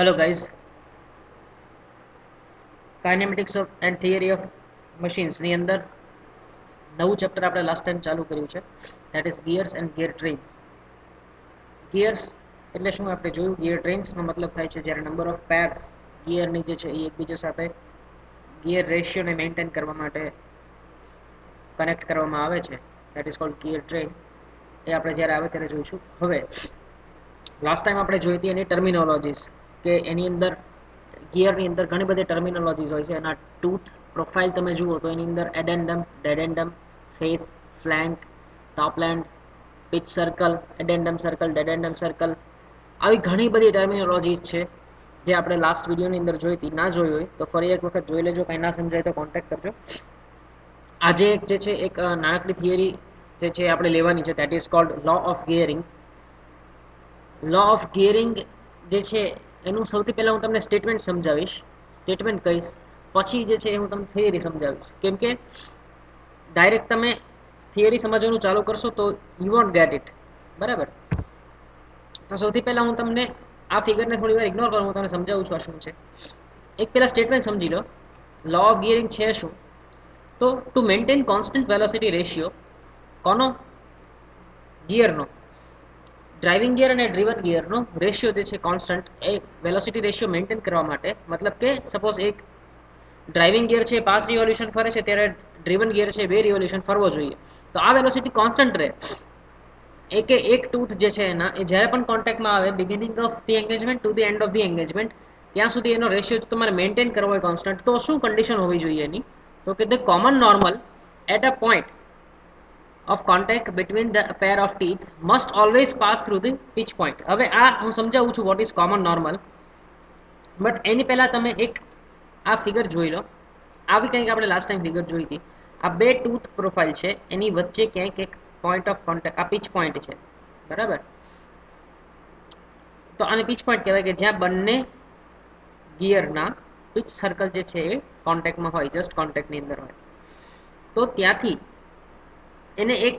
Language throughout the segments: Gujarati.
Hello guys, kinematics of and theory of મશીન્સની અંદર નવું ચેપ્ટર આપણે લાસ્ટ ટાઈમ ચાલુ કર્યું છે, that is gears and gear trains. Gears એટલે શું આપણે જોયું. ગિયર ટ્રેન્સનો મતલબ થાય છે જ્યારે નંબર ઓફ પેર્સ ગિયરની જે છે એ એકબીજા સાથે ગિયર રેશિયોને મેન્ટેન કરવા માટે કનેક્ટ કરવામાં આવે છે, that is called gear train. એ આપણે જ્યારે આવે ત્યારે જોઈશું. હવે લાસ્ટ ટાઈમ આપણે જોઈ હતી એની ટર્મિનોલોજીસ, કે એની અંદર ગિયરની અંદર ઘણી બધી ટર્મિનોલોજીસ હોય છે. એના ટૂથ પ્રોફાઇલ તમે જુઓ તો એની અંદર addendum, dedendum, face, flank, top land, pitch circle, addendum circle, dedendum circle, આવી ઘણી બધી ટર્મિનોલોજીસ છે જે આપણે લાસ્ટ વિડીયોની અંદર જોઈ હતી. ના જોઈ હોય તો ફરી એક વખત જોઈ લેજો. કંઈ ના સમજાય તો કોન્ટેક્ટ કરજો. આજે એક જે છે એક નાનકડી થિયરી જે છે આપણે લેવાની છે, that is called law of gearing. Law of gearing જે છે એનું સૌથી પહેલાં હું તમને સ્ટેટમેન્ટ સમજાવીશ, સ્ટેટમેન્ટ કહીશ, પછી જે છે હું તમને થિયરી સમજાવીશ. કેમ કે ડાયરેક્ટ તમે થિયરી સમજવાનું ચાલુ કરશો તો યુ વોન્ટ ગેટ ઇટ. બરાબર? તો સૌથી પહેલાં હું તમને આ ફિગરને થોડી વાર ઇગ્નોર કરું, હું તમને સમજાવું છું આ શું છે. એક પહેલાં સ્ટેટમેન્ટ સમજી લો. લો ઓફ ગિયરિંગ છે શું? તો to maintain constant velocity ratio, કોનો? ગિયરનો. ડ્રાઇવિંગ ગિયર અને ડ્રીવન ગિયરનો રેશિયો જે છે કોન્સ્ટન્ટ, એ વેલોસિટી રેશિયો મેન્ટેન કરવા માટે, મતલબ કે સપોઝ એક ડ્રાઇવિંગ ગિયર છે 5 રિવોલ્યુશન ફરે છે, ત્યારે ડ્રીવન ગિયર છે 2 રિવોલ્યુશન ફરવો જોઈએ. તો આ વેલોસિટી કોન્સ્ટન્ટ રહે. એક ટૂથ જે છે એના એ જ્યારે પણ કોન્ટેક્ટમાં આવે, beginning of the engagement to the end of the engagement, ત્યાં સુધી એનો રેશિયો તમારે મેન્ટેન કરવો હોય કોન્સ્ટન્ટ, તો શું કન્ડિશન હોવી જોઈએ એની? તો કે the common normal at a point of contact between the pair of teeth must always pass through the pitch point. હવે આ હું સમજાવું છું what is common normal, but એની પહેલા તમે એક આ ફિગર જોઈ લો. આવી કંઈક આપણે લાસ્ટ ટાઈમ ફિગર જોઈ હતી. આ બે ટૂથ પ્રોફાઇલ છે, એની વચ્ચે ક્યાંક એક પોઈન્ટ ઓફ કોન્ટેક્ટ, આ પિચ પોઈન્ટ છે. બરાબર? તો આને પિચ પોઈન્ટ કહેવાય, કે જ્યાં બંને ગિયરના પિચ સર્કલ જે છે એ કોન્ટેક્ટમાં હોય, જસ્ટ કોન્ટેક્ટની અંદર હોય. તો ત્યાંથી એને એક,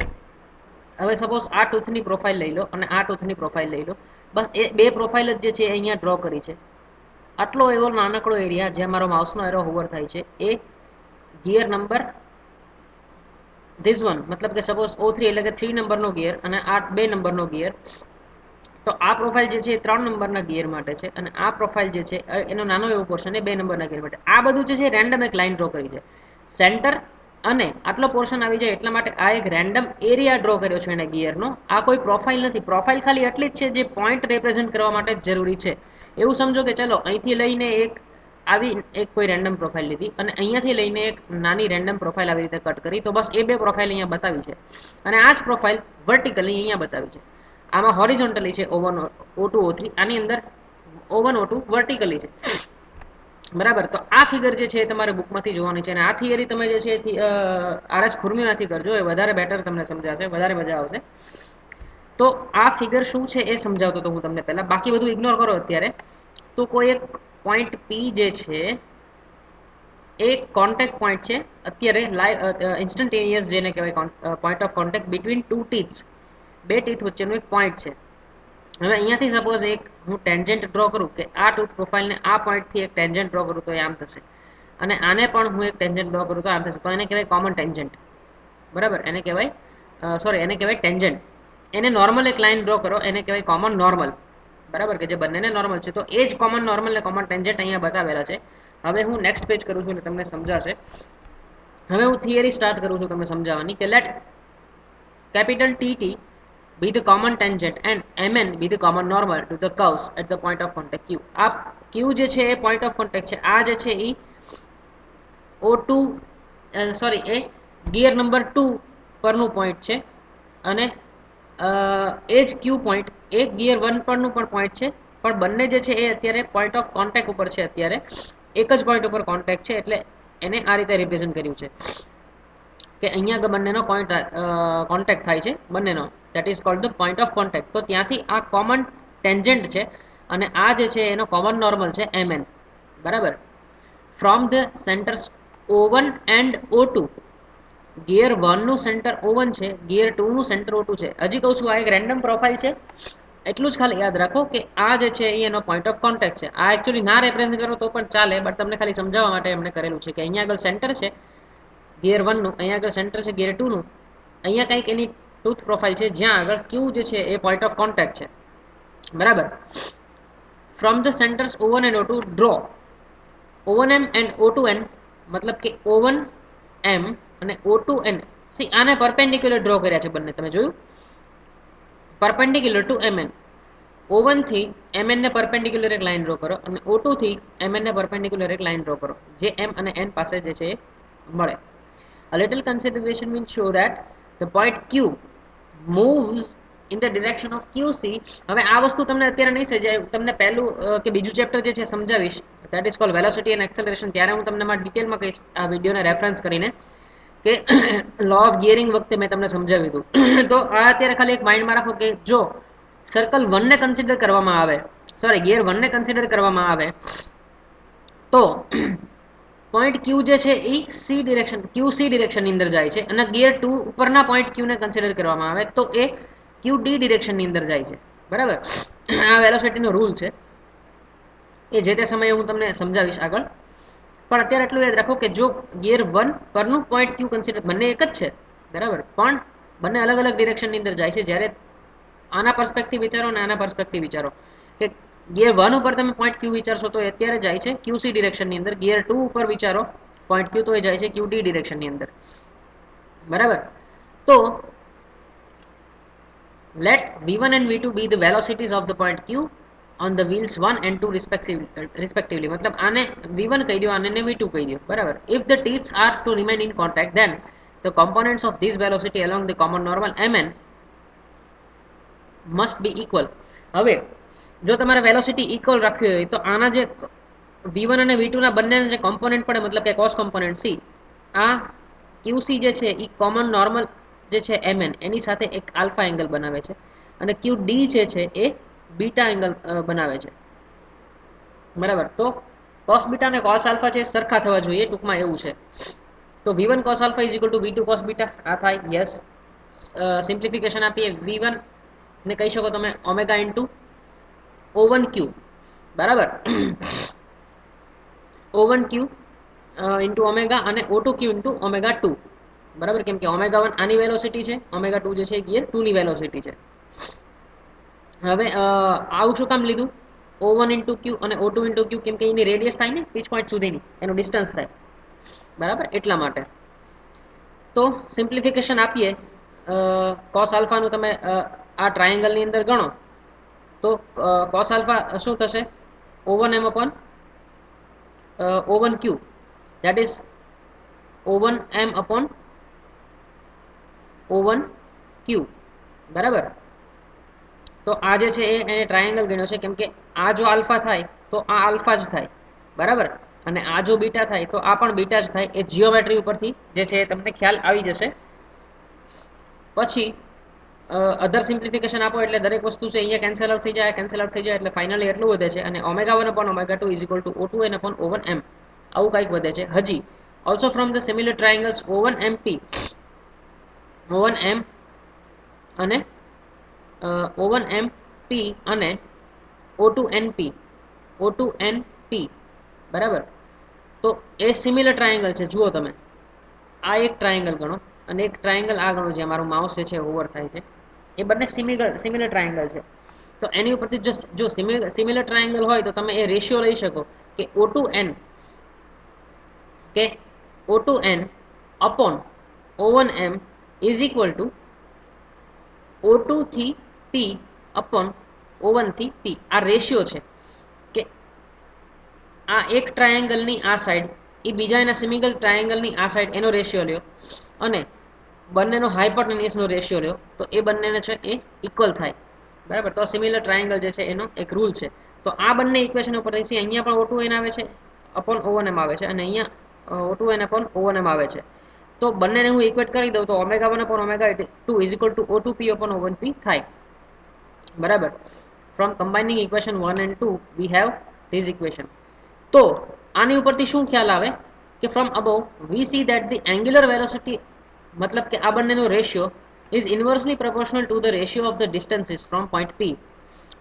હવે સપોઝ આ ટૂથની પ્રોફાઇલ લઈ લો અને આ ટૂથની પ્રોફાઇલ લઈ લો. બસ એ બે પ્રોફાઇલ જ જે છે અહીંયા ડ્રો કરી છે. આટલો એવો નાનકડો એરિયા જ્યાં મારો માઉસનો એરો હોવર થાય છે, એ ગિયર નંબર ધીસ વન, મતલબ કે સપોઝ O3 એટલે કે 3 નંબરનો ગિયર, અને આ 2 નંબરનો ગિયર. તો આ પ્રોફાઇલ જે છે એ 3 નંબરના ગિયર માટે છે, અને આ પ્રોફાઇલ જે છે એનો નાનો એવો પોર્શન એ 2 નંબરના ગિયર માટે. આ બધું જે છે રેન્ડમ એક લાઈન ડ્રો કરી છે. સેન્ટર અને આટલો પોર્શન આવી જાય એટલા માટે આ એક રેન્ડમ એરિયા ડ્રો કર્યો છે એને ગિયરનો. આ કોઈ પ્રોફાઇલ નથી. પ્રોફાઇલ ખાલી એટલી જ છે જે પોઈન્ટ રિપ્રેઝેન્ટ કરવા માટે જરૂરી છે. એવું સમજો કે ચલો અહીંથી લઈને એક આવી એક કોઈ રેન્ડમ પ્રોફાઇલ લીધી, અને અહીંયાથી લઈને એક નાની રેન્ડમ પ્રોફાઇલ આવી રીતે કટ કરી, તો બસ એ બે પ્રોફાઇલ અહીંયા બતાવી છે. અને આ જ પ્રોફાઇલ વર્ટિકલી અહીંયા બતાવી છે. આમાં હોરિઝોન્ટલી છે O1 O2 O3, આની અંદર O1 O2 વર્ટિકલી છે. બરાબર? તો આ ફિગર જે છે એ તમારે બુકમાંથી જોવાની છે, અને આ થિયરી તમે જે છે RS ખુરમીમાંથી કરજો, એ વધારે બેટર તમને સમજાશે, વધારે મજા આવશે. તો આ ફિગર શું છે એ સમજાવતો તો હું તમને પહેલા, બાકી બધું ઇગ્નોર કરો અત્યારે. તો કોઈ એક પોઈન્ટ P જે છે એ કોન્ટેક્ટ પોઈન્ટ છે અત્યારે લાઈવ ઇન્સ્ટન્ટેનિયસ, જેને કહેવાય point of contact between two teeths, બે ટીથ વચ્ચેનું એક પોઈન્ટ છે. હવે અહીંયાથી સપોઝ એક હું ટેન્જન્ટ ડ્રો કરું, કે આ ટૂથ પ્રોફાઇલને આ પોઈન્ટથી એક ટેન્જન્ટ ડ્રો કરું તો એ આમ થશે, અને આને પણ હું એક ટેન્જન્ટ ડ્રો કરું તો આમ થશે. તો એને કહેવાય કોમન ટેન્જન્ટ. બરાબર? એને કહેવાય એને કહેવાય ટેન્જન્ટ. એને નોર્મલ એક લાઈન ડ્રો કરો, એને કહેવાય કોમન નોર્મલ. બરાબર? કે જે બંનેને નોર્મલ છે. તો એ જ કોમન નોર્મલ ને કોમન ટેન્જન્ટ અહીંયા બતાવેલા છે. હવે હું નેક્સ્ટ પેજ કરું છું એટલે તમને સમજાશે. હવે હું થિયરી સ્ટાર્ટ કરું છું તમને સમજાવવાની, કે late capital TT be the common tangent and MN be the common normal to the curves at the point of contact Q. આ Q જે છે એ point of contact છે. આ જે છે એ O2 સોરી એ ગિયર નંબર 2 પરનું પોઈન્ટ છે, અને એ જ Q પોઈન્ટ એ ગિયર 1 પરનું પણ પોઈન્ટ છે. પણ બંને જે છે એ અત્યારે પોઈન્ટ ઓફ કોન્ટેક્ટ ઉપર છે. અત્યારે એક જ પોઈન્ટ ઉપર કોન્ટેક્ટ છે, એટલે એને આ રીતે રિપ્રેઝન્ટ કર્યું છે કે અહીંયા બંનેનો કોન્ટેક્ટ થાય છે બંનેનો, that is called the point of contact. તો ત્યાંથી આ કોમન ટેન્જન્ટ છે, અને આ જે છે એનો કોમન નોર્મલ છે MN. બરાબર? From the centres O1 and O2, gear 1 નું સેન્ટર O1 છે, ગિયર 2 નું સેન્ટર O2 છે. હજી કહું છું, આ એક રેન્ડમ પ્રોફાઇલ છે, એટલું જ ખાલી યાદ રાખો કે આ જે છે એ એનો પોઈન્ટ ઓફ કોન્ટેક્ટ છે. આ એકચ્યુઅલી ના રિપ્રેઝન્ટ કરો તો પણ ચાલે, બટ તમને ખાલી સમજાવવા માટે એમણે કરેલું છે કે અહીંયા આગળ સેન્ટર છે ગિયર 1 નું, અહીંયા આગળ સેન્ટર છે ગિયર 2 નું, અહીંયા કંઈક એની ટૂથ પ્રોફાઇલ છે જ્યાં આગળ ક્યુ જે છે એ પોઈન્ટ ઓફ કોન્ટેક્ટ છે. બરાબર. From the centres O1 and O2 draw O1M and O2N, મતલબ કે O1M અને O2N, સી આને પરપેન્ડિક્યુલર ડ્રો કર્યા છે બંને, તમે જોયું, પરપેન્ડિક્યુલર ટુ MN. O1 થી MN ને પરપેન્ડિક્યુલર એક લાઈન ડ્રો કરો અને O2 થી MN ને પરપેન્ડિક્યુલર એક લાઈન ડ્રો કરો, જે M અને N પાસે જે છે એ મળે. A little consideration will show that the point Q moves in the direction of QC. હવે આ વસ્તુ તમને અત્યારે નહીં સમજાય, તમને પહેલું કે બીજું ચેપ્ટર જે છે સમજાવીશ, that is called velocity and acceleration, ત્યારે હું તમને ડિટેલમાં કહીશ આ વિડીયોને રેફરન્સ કરીને કે લો ઓફ ગિયરિંગ વખતે મેં તમને સમજાવ્યું હતું. તો આ અત્યારે ખાલી એક માઇન્ડમાં રાખો કે જો સર્કલ 1 ને કન્સિડર કરવામાં આવે, સોરી ગિયર 1 ને કન્સિડર કરવામાં આવે તો પોઈન્ટ ક્યુ જે છે એ સી ડિરેક્શન QC ડિરેક્શનની અંદર જાય છે અને ગિયર 2 ઉપરના પોઈન્ટ ક્યુ ને કન્સિડર કરવામાં આવે તો એ QD ડિરેક્શનની અંદર જાય છે. બરાબર. આ વેલોસિટીનો રૂલ છે, એ જે તે સમયે હું તમને સમજાવીશ આગળ. પણ અત્યારે એટલું યાદ રાખો કે જો ગિયર 1 પરનું પોઈન્ટ ક્યુ કન્સિડર, બંને એક જ છે બરાબર, પણ બંને અલગ અલગ ડિરેક્શનની અંદર જાય છે. જ્યારે આના પર્સપેક્ટિવ વિચારો અને આના પર્સપેક્ટિવ વિચારો કે ગિયર 1 ઉપર તમે પોઈન્ટ ક્યુ વિચારશો તો અત્યારે જાય છે QC ડિરેક્શનની અંદર, ગિયર 2 ઉપર વિચારો પોઈન્ટ ક્યુ તો એ જાય છે QD ડિરેક્શનની અંદર. બરાબર. તો let v1 and v2 be the velocities of the point q on the wheels 1 and 2 respectively. મતલબ આને v1 કહી દો, આને v2 કહી દો. બરાબર. if the teeth are to remain in contact, then the components of this velocity along the common normal mn must be equal. હવે જો તમારે વેલોસિટી ઇક્વલ રાખવી હોય તો આના જે v1 અને v2 ના બંનેના જે કોમ્પોનન્ટ પડે, મતલબ કે કોસ કોમ્પોનન્ટ c, આ qc જે છે એ કોમન નોર્મલ જે છે mn એની સાથે એક આલ્ફા એંગલ બનાવે છે અને qd જે છે એ બીટા એંગલ બનાવે છે. બરાબર. તો cos બીટા અને cos આલ્ફા છે સરખા થવા જોઈએ, ટૂંકમાં એવું છે. તો v1 cos alpha is equal to v2 cos beta, આ થાય. યસ. સિમ્પ્લિફિકેશન આપીએ, v1 ને કહી શકો તમે ઓમેગા ઇન્ટુ O1 ક્યુ. બરાબર. O1 ક્યુ ઇન્ટુ ઓમેગા અને O2 ક્યુ ઇન્ટુ ઓમેગા 2. બરાબર. કેમ કે ઓમેગા 1 આની વેલોસિટી છે, ઓમેગા 2 જે છે ગિયર 2 ની વેલોસિટી છે. હવે આવું શું કામ લીધું, O1 ઇન્ટુ ક્યુ અને O2 ઇન્ટુ ક્યુ, કેમ કે એની રેડિયસ થાય ને પીચ પોઈન્ટ સુધીની, એનું ડિસ્ટન્સ થાય. બરાબર, એટલા માટે. તો સિમ્પ્લિફિકેશન આપીએ, કોસ આલ્ફાનું તમે આ ટ્રાયેંગલની અંદર ગણો તો કોસ આલ્ફા શું થશે, O1M upon O1 Q, that is O1M upon O1 ક્યુ. બરાબર. તો આ જે છે એને ટ્રાયેંગલ ગણ્યો છે, કેમ કે આ જો આલ્ફા થાય તો આ આલ્ફા જ થાય. બરાબર. અને આ જો બીટા થાય તો આ પણ બીટા જ થાય. એ જીઓમેટ્રી ઉપરથી જે છે તમને ખ્યાલ આવી જશે. પછી અધર સિમ્પ્લિફિકેશન આપો એટલે દરેક વસ્તુ છે અહીંયા કેન્સલ આઉટ થઈ જાય, કેન્સલ આઉટ થઈ જાય, એટલે ફાઇનલી એટલું વધે છે. અને omega 1 upon omega 2 is equal to O2n upon O1m, આવું કંઈક વધે છે. હજી also from the similar triangles O1MP, O1M અને O1MP અને O2NP, O2NP. બરાબર. તો એ સિમિલર ટ્રાયેંગલ છે. જુઓ તમે, આ એક ટ્રાયેંગલ ગણો અને એક ટ્રાયેંગલ આ ગણો, જે મારું માઉસ છે ઓવર થાય છે, એ બંને સિમિલર ટ્રાયેંગલ છે. તો એની ઉપરથી જો સિમિલર ટ્રાયેંગલ હોય તો તમે એ રેશિયો લઈ શકો કે O2n કે O2n upon O1m is equal to O2 થી P upon O1 થી P. આ રેશિયો છે કે આ એક ટ્રાયેંગલની આ સાઈડ એ બીજા એના સિમિલર ટ્રાયેંગલની આ સાઈડ એનો રેશિયો લ્યો અને બંનેનો હાઇપોટેન્યુસનો રેશિયો લ્યો તો એ બંનેને છે એ ઇક્વલ થાય. બરાબર. તો સિમિલર ટ્રાયેંગલ જે છે એનો એક રૂલ છે. તો આ બંને ઇક્વેશન ઉપરથી અહીંયા પણ O2n આવે છે અપોન O1m આવે છે અને અહીંયા O2n અપોન O1m આવે છે. તો બંનેને હું ઇક્વેટ કરી દઉં તો omega 1 upon omega 2 is equal to O2p upon O1p થાય. બરાબર. From combining equation 1 and 2 we have this equation. તો આની ઉપરથી શું ખ્યાલ આવે કે from above we see that the angular velocity, મતલબ કે આ બંનેનો ratio is inversely proportional to the ratio of the distances from point P.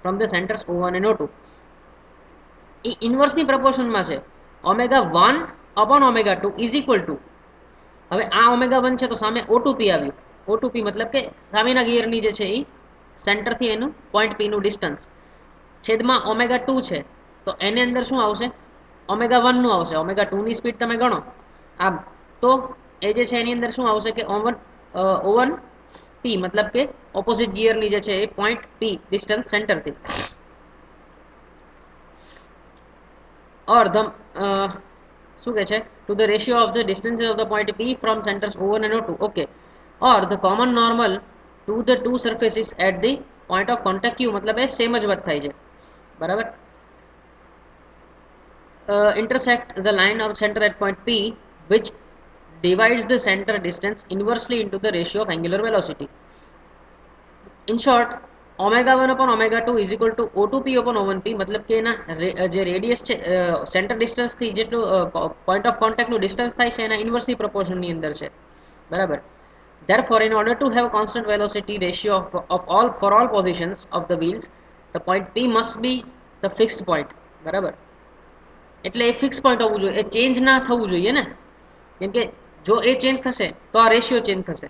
From the centres O1 and O2 એ ઇન્વર્સની પ્રપોર્શનમાં છે. ω1 અપોન ω2 ઇઝ ઇક્વલ ટુ, હવે આ ω1 છે તો સામે O2P આવ્યું. O2P મતલબ કે સામેના ગિયરની જે છે એ સેન્ટરથી એનું પોઈન્ટ P નું ડિસ્ટન્સ છેદમાં ω2 છે તો એની અંદર શું આવશે, ω1 નું આવશે. ω2 ની સ્પીડ તમે ગણો આમ, તો એ જે છે એની અંદર શું આવશે કે O1 P મતલબ કે ઓપોઝિટ ગિયરની જે છે એ પોઈન્ટ P ડિસ્ટન્સ સેન્ટરથી, or the શું કહે છે to the ratio of the distances of the point P from centers O1 and O2, okay, or the common normal to the two surfaces at the point of contact Q, મતલબ એ સેમ જ વાત થાય છે, બરાબર. Intersect the line of center at point P which divides the center distance inversely into the ratio of angular velocity. In short, ω1 upon ω2 is equal to O2P upon O1P, મતલબ કે એના જે રેડિયસ છે સેન્ટર ડિસ્ટન્સથી જેટલું પોઈન્ટ ઓફ કોન્ટેક્ટનું ડિસ્ટન્સ થાય છે એના ઇન્વર્સલી પ્રપોર્શનની અંદર છે, બરાબર. Therefore, in order to have constant velocity ratio of all for all positions of the wheels, the point P must be the fixed point, બરાબર. એટલે એ ફિક્સ પોઈન્ટ હોવું જોઈએ, એ ચેન્જ ના થવું જોઈએ ને, કેમ કે જો એ ચેન્જ થશે તો આ રેશિયો ચેન્જ થશે.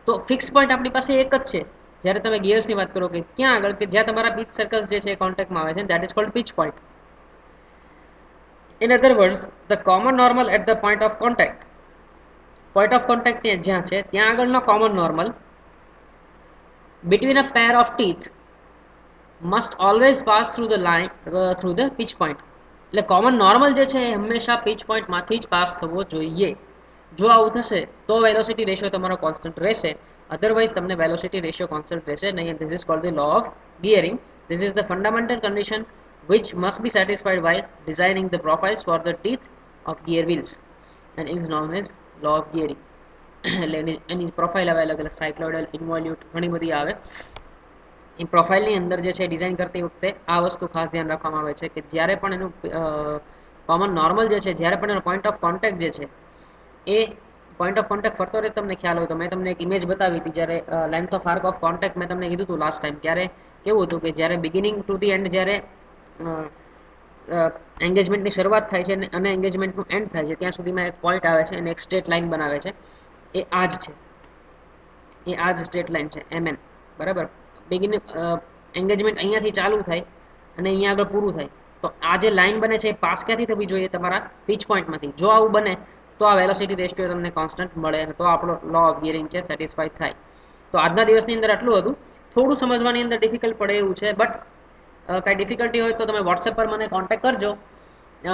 તો ફિક્સ પોઈન્ટ આપણી પાસે એક જ છે જ્યારે તમે ગિયર્સની વાત કરો કે ક્યાં આગળ, કે જ્યાં તમારા પીચ સર્કલ્સ જે છે કોન્ટેક્ટમાં આવે છે, that is called pitch point. In other words, the common normal at the point of contact, point of contact જ્યાં છે ત્યાં આગળનો common normal between a pair of teeth must always pass through the line through the pitch point. એટલે કોમન નોર્મલ જે છે એ હંમેશા પીચ પોઈન્ટમાંથી જ પાસ થવો જોઈએ. જો આવું થશે તો વેલોસિટી રેશિયો તમારો કોન્સ્ટન્ટ રહેશે, અધરવાઇઝ તમને વેલોસિટી રેશિયો કોન્સ્ટન્ટ રહેશે નહીં. This is called the law of gearing. This is the fundamental condition which must be satisfied while designing the profiles for the teeth of gear wheels and is known as law of gearing. એટલે એની પ્રોફાઇલ આવે અલગ અલગ, સાયક્લોઇડલ, ઇન્વોલ્યુટ, ઘણી બધી આવે. એ પ્રોફાઇલની અંદર જે છે ડિઝાઇન કરતી વખતે આ વસ્તુ ખાસ ધ્યાન રાખવામાં આવે છે કે જ્યારે પણ એનું કોમન નોર્મલ જે છે, જ્યારે પણ એનો પોઈન્ટ ઓફ કોન્ટેક્ટ જે છે એ પોઈન્ટ ઓફ કોન્ટેક્ટ ફરતો રહે. તમને ખ્યાલ હોય તો મેં તમને એક ઇમેજ બતાવી હતી જ્યારે length of arc of contact મેં તમને કીધું હતું લાસ્ટ ટાઈમ, ત્યારે કેવું હતું કે જ્યારે બિગિનિંગ ટુ ધી એન્ડ, જ્યારે એન્ગેજમેન્ટની શરૂઆત થાય છે અને એન્ગેજમેન્ટનું એન્ડ થાય છે ત્યાં સુધીમાં એક પોઈન્ટ આવે છે અને એક સ્ટ્રેટ લાઇન બનાવે છે. એ આ જ છે, એ આ જ સ્ટ્રેટ લાઇન છે MN, બરાબર. બિગિન એન્ગેજમેન્ટ અહીંયાથી ચાલુ થાય અને અહીંયા આગળ પૂરું થાય, તો આ જે લાઇન બને છે એ પાસ ક્યાંથી થવી જોઈએ, તમારા પીચ પોઈન્ટમાંથી. જો આવું બને તો આ વેલોસિટી રેશિયો તમને કોન્સ્ટન્ટ મળે અને તો આપણો લો ઓફ ગિયરિંગ છે સેટિસ્ફાઈડ થાય. તો આજના દિવસની અંદર આટલું હતું. થોડું સમજવાની અંદર ડિફિકલ્ટ પડે એવું છે, બટ કાંઈ ડિફિકલ્ટી હોય તો તમે વોટ્સએપ પર મને કોન્ટેક્ટ કરજો,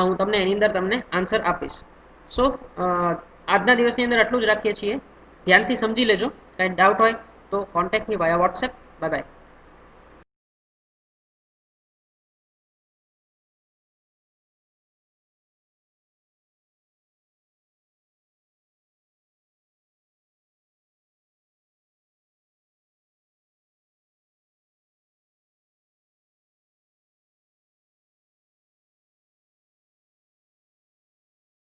હું તમને એની અંદર તમને આન્સર આપીશ. સો આજના દિવસની અંદર આટલું જ રાખીએ છીએ. ધ્યાનથી સમજી લેજો. કાંઈ ડાઉટ હોય તો કોન્ટેક્ટ મી વાયા વોટ્સએપ. Bye bye.